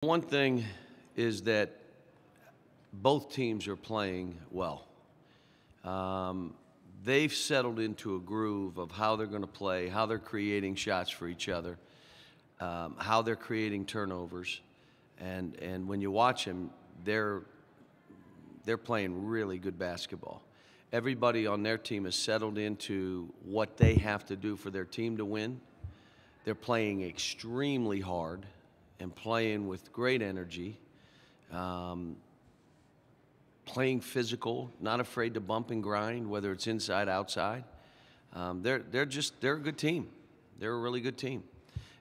One thing is that both teams are playing well. Um, they've settled into a groove of how they're going to play, how they're creating shots for each other, how they're creating turnovers, and when you watch them, they're playing really good basketball. Everybody on their team has settled into what they have to do for their team to win. They're playing extremely hard and playing with great energy, playing physical, not afraid to bump and grind, whether it's inside, outside. They're a good team. They're a really good team.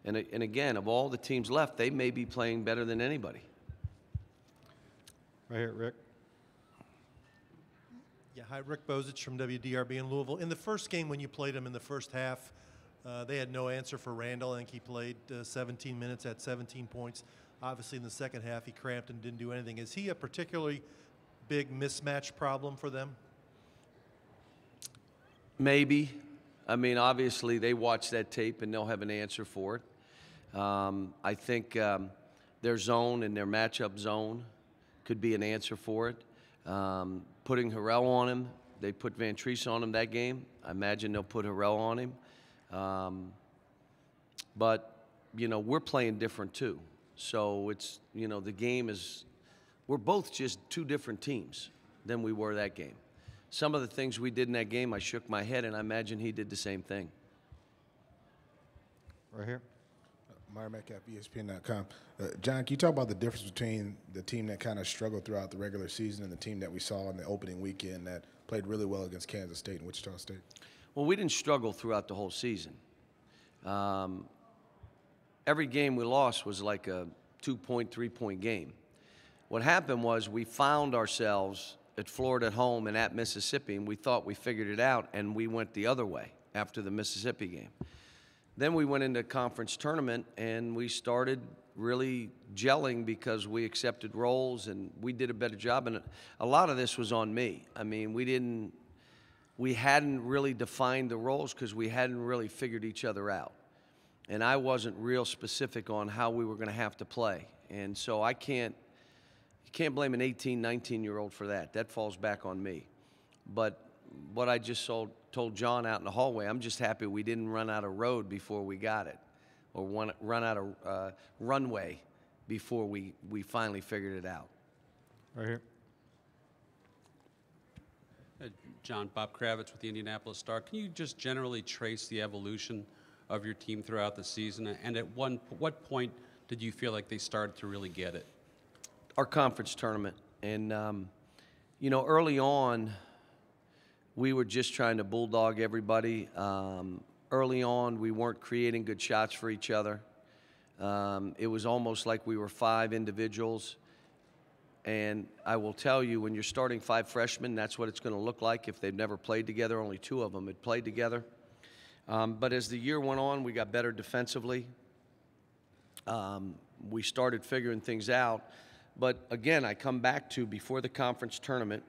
And again, of all the teams left, they may be playing better than anybody. Right here, Rick. Yeah, hi, Rick Bozich from WDRB in Louisville. In the first game when you played them in the first half, they had no answer for Randall. I think he played 17 minutes at 17 points. Obviously, in the second half, he cramped and didn't do anything. Is he a particularly big mismatch problem for them? Maybe. I mean, obviously, they watch that tape and they'll have an answer for it. I think their zone and their matchup zone could be an answer for it. Putting Harrell on him, they put Van Treese on him that game. I imagine they'll put Harrell on him. But, you know, we're playing different too. So it's, you know, the game is, we're both just two different teams than we were that game. Some of the things we did in that game, I shook my head, and I imagine he did the same thing. Right here. Myron Metcalf, ESPN.com. John, can you talk about the difference between the team that kind of struggled throughout the regular season and the team that we saw in the opening weekend that played really well against Kansas State and Wichita State? Well, we didn't struggle throughout the whole season. Every game we lost was like a 2-point, 3-point game. What happened was we found ourselves at Florida at home and at Mississippi, and we thought we figured it out, and we went the other way after the Mississippi game. Then we went into conference tournament, and we started really gelling because we accepted roles, and we did a better job. And a lot of this was on me. I mean, we hadn't really defined the roles because we hadn't really figured each other out. And I wasn't real specific on how we were going to have to play. And so you can't blame an 18, 19-year-old for that. That falls back on me. But what I just told John out in the hallway, I'm just happy we didn't run out of road before we got it, or run out of runway before we finally figured it out. Right here. John, Bob Kravitz with the Indianapolis Star. Can you just generally trace the evolution of your team throughout the season? And at what point did you feel like they started to really get it? Our conference tournament. And, you know, early on, we were just trying to bulldog everybody. Early on, we weren't creating good shots for each other. It was almost like we were 5 individuals. And I will tell you, when you're starting 5 freshmen, that's what it's going to look like if they've never played together. Only 2 of them had played together. But as the year went on, we got better defensively. We started figuring things out. But again, I come back to before the conference tournament,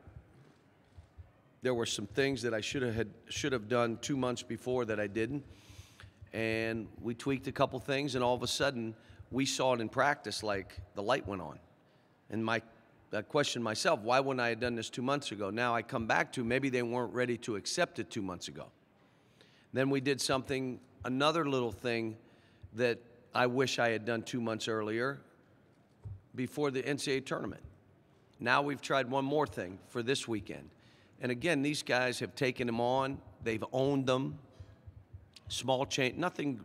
there were some things that I should have done 2 months before that I didn't. And we tweaked a couple things, and all of a sudden, we saw it in practice like the light went on. And I questioned myself, why wouldn't I have done this 2 months ago? Now I come back to maybe they weren't ready to accept it 2 months ago. Then we did another little thing that I wish I had done 2 months earlier before the NCAA tournament. Now we've tried one more thing for this weekend. And again, these guys have taken them on. They've owned them. Small change, nothing,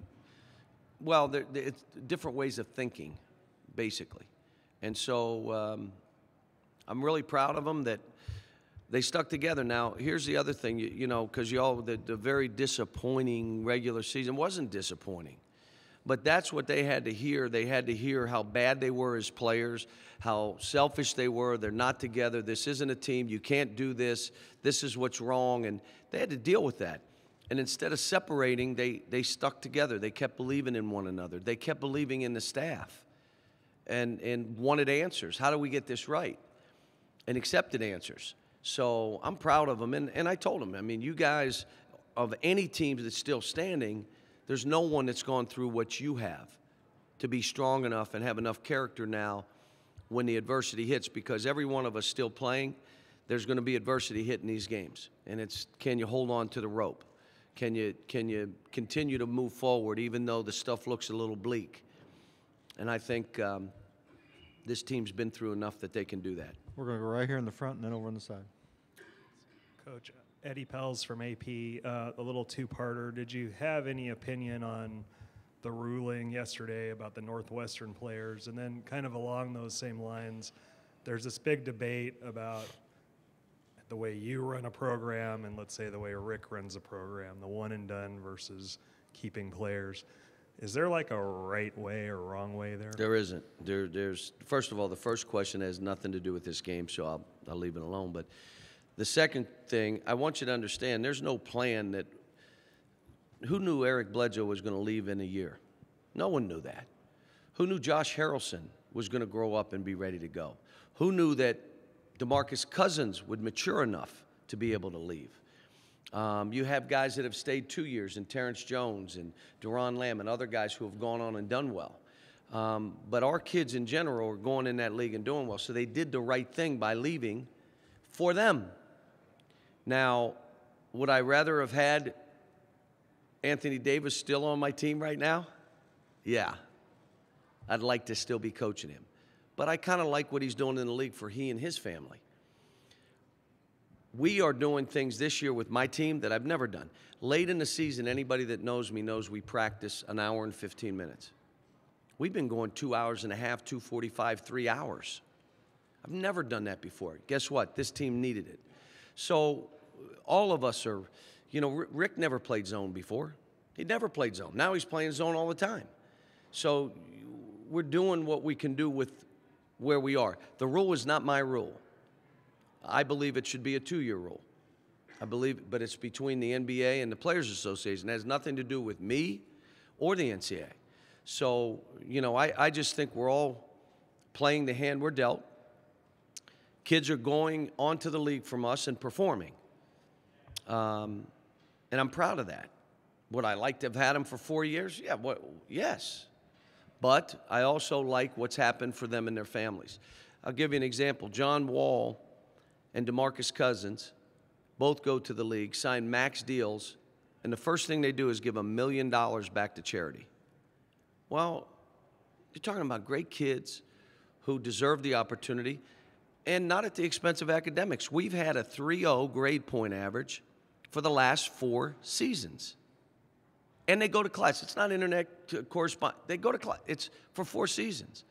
well, it's different ways of thinking, basically. And so I'm really proud of them that they stuck together. Now, here's the other thing, you know, because the very disappointing regular season wasn't disappointing. But that's what they had to hear. They had to hear how bad they were as players, how selfish they were. They're not together. This isn't a team. You can't do this. This is what's wrong. And they had to deal with that. And instead of separating, they stuck together. They kept believing in one another. They kept believing in the staff and wanted answers. How do we get this right? And accepted answers. So I'm proud of them. And I told them, I mean, you guys, of any team that's still standing, there's no one that's gone through what you have. to be strong enough and have enough character now when the adversity hits, because every one of us still playing, there's going to be adversity hitting these games. And it's, can you hold on to the rope? Can you continue to move forward even though the stuff looks a little bleak? And I think this team's been through enough that they can do that. We're going to go right here in the front and then over on the side. Coach, Eddie Pels from AP, a little two-parter. Did you have any opinion on the ruling yesterday about the Northwestern players? And then kind of along those same lines, there's this big debate about the way you run a program and, let's say, the way Rick runs a program, the one and done versus keeping players. Is there like a right way or wrong way there? There isn't. There's first of all, the first question has nothing to do with this game, so I'll leave it alone. But the second thing, I want you to understand, there's no plan that – who knew Eric Bledsoe was going to leave in a year? No one knew that. Who knew Josh Harrelson was going to grow up and be ready to go? Who knew that DeMarcus Cousins would mature enough to be able to leave? You have guys that have stayed 2 years, and Terrence Jones and Deron Lamb and other guys who have gone on and done well. But our kids in general are going in that league and doing well. So they did the right thing by leaving for them. Now, would I rather have had Anthony Davis still on my team right now? Yeah. I'd like to still be coaching him. But I kind of like what he's doing in the league for he and his family. We are doing things this year with my team that I've never done. Late in the season, anybody that knows me knows we practice an hour and 15 minutes. We've been going 2 hours and a half, 2:45, 3 hours. I've never done that before. Guess what? This team needed it. So all of us are, you know, Rick never played zone before. He never played zone. Now he's playing zone all the time. So we're doing what we can do with where we are. The rule is not my rule. I believe it should be a 2-year rule. I believe, but it's between the NBA and the Players Association. It has nothing to do with me or the NCAA. So, you know, I just think we're all playing the hand we're dealt. Kids are going onto the league from us and performing. And I'm proud of that. Would I like to have had them for 4 years? Yeah, yes. But I also like what's happened for them and their families. I'll give you an example. John Wall and DeMarcus Cousins both go to the league, sign max deals, and the first thing they do is give $1 million back to charity. Well, you're talking about great kids who deserve the opportunity, and not at the expense of academics. We've had a 3.0 grade point average for the last 4 seasons. And they go to class. It's not internet correspondence. They go to class. It's for 4 seasons.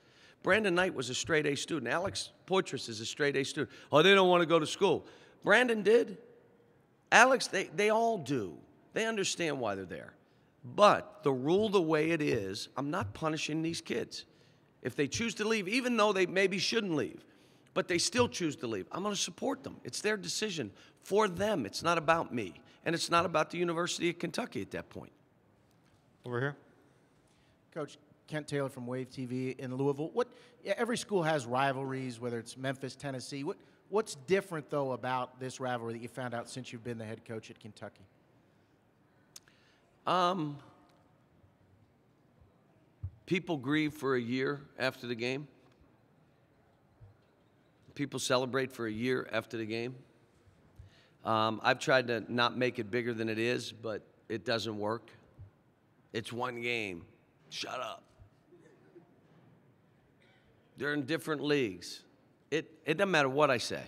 Brandon Knight was a straight A student. Alex Poitras is a straight A student. Oh, they don't want to go to school. Brandon did. Alex, they all do. They understand why they're there. But the rule the way it is, I'm not punishing these kids. If they choose to leave, even though they maybe shouldn't leave, but they still choose to leave, I'm going to support them. It's their decision for them. It's not about me. And it's not about the University of Kentucky at that point. Over here. Coach, Kent Taylor from Wave TV in Louisville. Every school has rivalries, whether it's Memphis, Tennessee. What's different, though, about this rivalry that you found out since you've been the head coach at Kentucky? People grieve for a year after the game. People celebrate for a year after the game. I've tried to not make it bigger than it is, but it doesn't work. It's one game. Shut up. They're in different leagues. It doesn't matter what I say.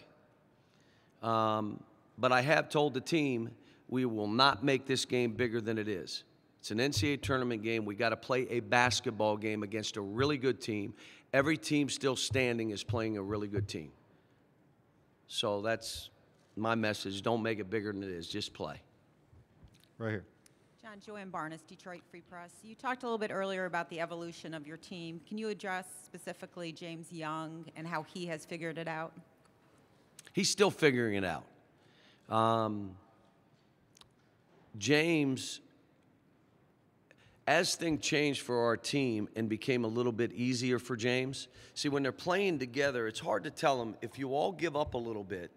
But I have told the team we will not make this game bigger than it is. It's an NCAA tournament game. We got to play a basketball game against a really good team. Every team still standing is playing a really good team. So that's my message. Don't make it bigger than it is. Just play. Right here. John, Joanne Barnes, Detroit Free Press. You talked a little bit earlier about the evolution of your team. Can you address specifically James Young and how he has figured it out? He's still figuring it out. James, as things changed for our team and became a little bit easier for James, see, when they're playing together, it's hard to tell them, if you all give up a little bit,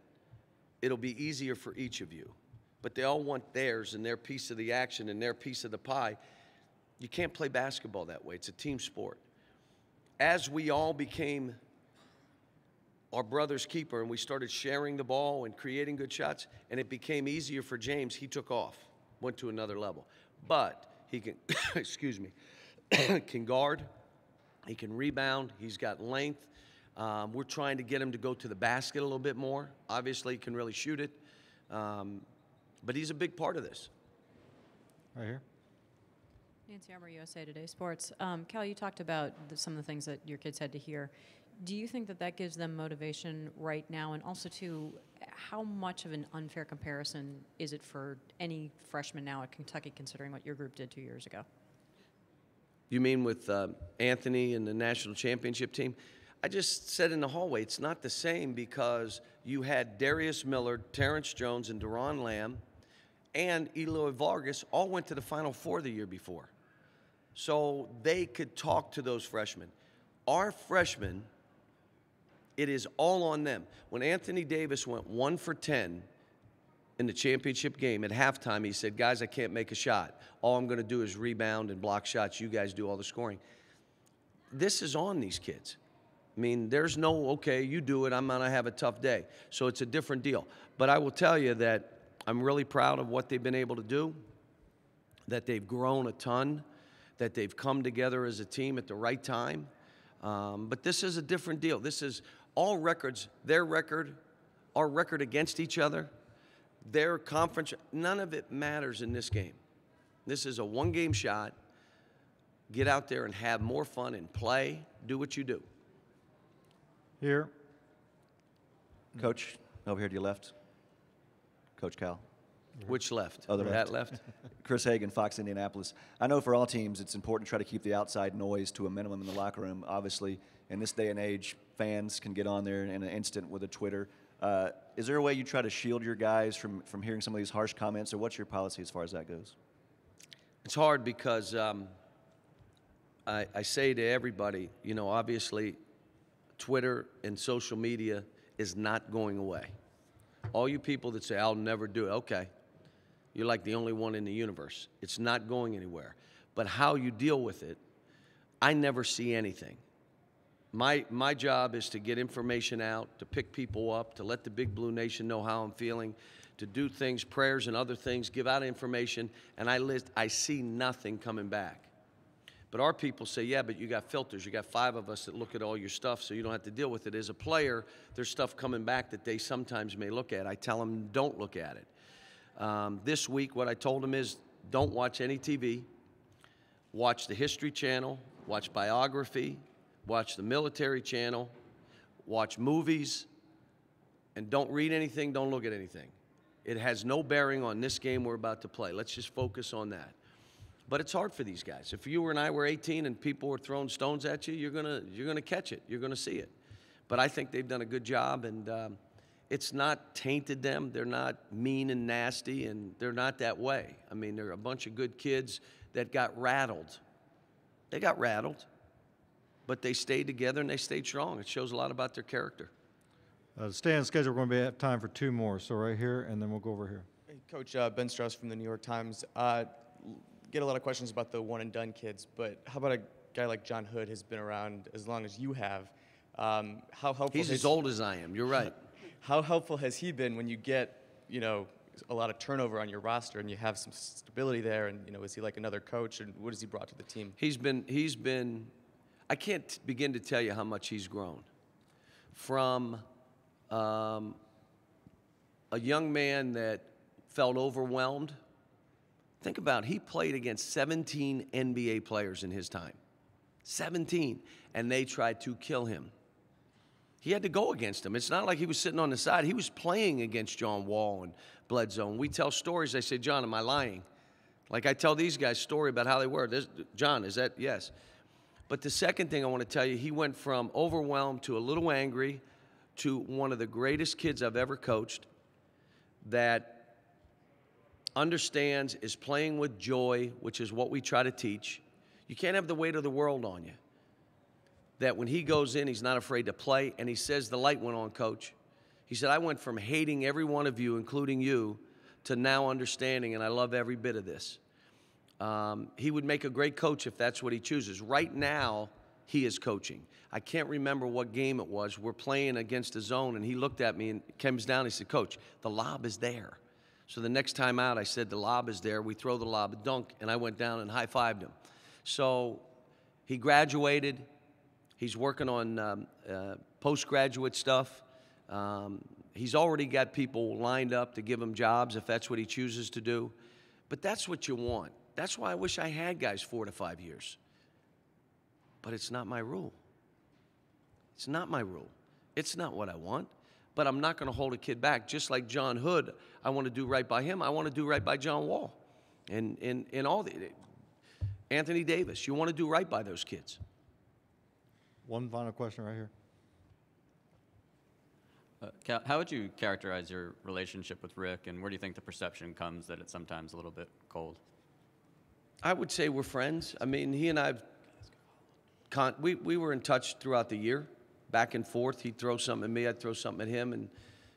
it'll be easier for each of you. But they all want theirs and their piece of the action and their piece of the pie. You can't play basketball that way. It's a team sport. as we all became our brother's keeper and we started sharing the ball and creating good shots, and it became easier for James, he took off, went to another level. But he can, excuse me, can guard, he can rebound, he's got length. We're trying to get him to go to the basket a little bit more. Obviously, he can really shoot it. But he's a big part of this. Right here. Nancy Armour, USA Today Sports. Cal, you talked about some of the things that your kids had to hear. Do you think that that gives them motivation right now? And also, too, how much of an unfair comparison is it for any freshman now at Kentucky, considering what your group did 2 years ago? You mean with Anthony and the national championship team? I just said in the hallway, it's not the same because you had Darius Miller, Terrence Jones, and Deron Lamb, and Eloy Vargas all went to the Final Four the year before. So they could talk to those freshmen. Our freshmen, it is all on them. When Anthony Davis went 1 for 10 in the championship game, at halftime he said, guys, I can't make a shot. All I'm going to do is rebound and block shots. You guys do all the scoring. This is on these kids. I mean, there's no, okay, you do it, I'm going to have a tough day. So it's a different deal. But I will tell you that I'm really proud of what they've been able to do, that they've grown a ton, that they've come together as a team at the right time. But this is a different deal. This is all records, their record, our record against each other, their conference. None of it matters in this game. This is a one-game shot. Get out there and have more fun and play. Do what you do. Here. Coach, over here to your left. Coach Cal. Which left? Other That left? Chris Hagan, Fox Indianapolis. I know for all teams it's important to try to keep the outside noise to a minimum in the locker room. Obviously, in this day and age, fans can get on there in an instant with a Twitter. Is there a way you try to shield your guys from hearing some of these harsh comments, or what's your policy as far as that goes? It's hard because I say to everybody, you know, obviously Twitter and social media is not going away. All you people that say, I'll never do it, okay. You're like the only one in the universe. It's not going anywhere. But how you deal with it, I never see anything. My job is to get information out, to pick people up, to let the Big Blue Nation know how I'm feeling, to do things, prayers and other things, give out information, and I see nothing coming back. But our people say, yeah, but you got filters. You got 5 of us that look at all your stuff so you don't have to deal with it. As a player, there's stuff coming back that they sometimes may look at. I tell them, don't look at it. This week, what I told them is, don't watch any TV. Watch the History Channel. Watch biography. Watch the Military Channel. Watch movies. And don't read anything. Don't look at anything. It has no bearing on this game we're about to play. Let's just focus on that. But it's hard for these guys. If you and I were 18 and people were throwing stones at you, you're gonna catch it. You're gonna see it. But I think they've done a good job, and it's not tainted them. They're not mean and nasty, and they're not that way. I mean, they're a bunch of good kids that got rattled. They got rattled, but they stayed together and they stayed strong. It shows a lot about their character. Stay on schedule. We're going to have time for 2 more. So right here, and then we'll go over here. Hey, Coach, Ben Strauss from the New York Times. Get a lot of questions about the one-and-done kids, but how about a guy like John Hood has been around as long as you have? How helpful? He's as old as I am. You're right. How helpful has he been when you get, you know, a lot of turnover on your roster and you have some stability there? And you know, is he like another coach? And what has he brought to the team? He's been. I can't begin to tell you how much he's grown. From a young man that felt overwhelmed. Think about it. He played against 17 NBA players in his time. 17. And they tried to kill him. He had to go against them. It's not like he was sitting on the side. He was playing against John Wall and Bledsoe. And we tell stories. I say, John, am I lying? Like I tell these guys a story about how they were. John, is that? Yes. But the second thing I want to tell you, he went from overwhelmed to a little angry to one of the greatest kids I've ever coached that understands, is playing with joy, which is what we try to teach. You can't have the weight of the world on you. That when he goes in, he's not afraid to play, and he says, the light went on, Coach. He said, I went from hating every one of you, including you, to now understanding, and I love every bit of this. He would make a great coach if that's what he chooses. Right now, he is coaching. I can't remember what game it was. We're playing against the zone, and he looked at me and comes down. He said, Coach, the lob is there. So the next time out, I said, the lob is there. We throw the lob, dunk, and I went down and high-fived him. So he graduated. He's working on postgraduate stuff. He's already got people lined up to give him jobs if that's what he chooses to do. But that's what you want. That's why I wish I had guys 4 to 5 years. But it's not my rule. It's not my rule. It's not what I want. But I'm not going to hold a kid back. Just like John Hood, I want to do right by him. I want to do right by John Wall. And all the Anthony Davis, you want to do right by those kids. One final question right here. Cal, how would you characterize your relationship with Rick, and where do you think the perception comes that it's sometimes a little bit cold? I would say we're friends. I mean, he and I, we were in touch throughout the year, back and forth. He'd throw something at me, I'd throw something at him, and,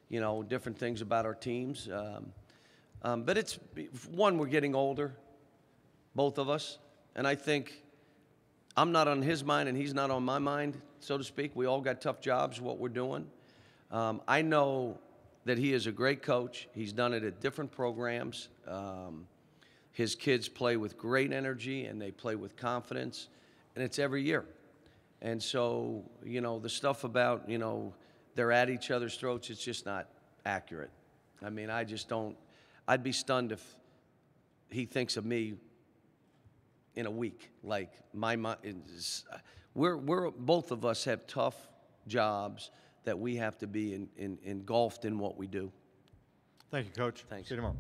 you know, different things about our teams. But it's, one, we're getting older, both of us, and I think I'm not on his mind and he's not on my mind, so to speak. We all got tough jobs, what we're doing. I know that he is a great coach. He's done it at different programs. His kids play with great energy and they play with confidence, and it's every year. And so, you know, the stuff about, you know, they're at each other's throats, it's just not accurate. I mean, I just don't, I'd be stunned if he thinks of me in a week. Like, my mind is, we're both of us have tough jobs that we have to be engulfed in what we do. Thank you, Coach. Thanks. See you tomorrow.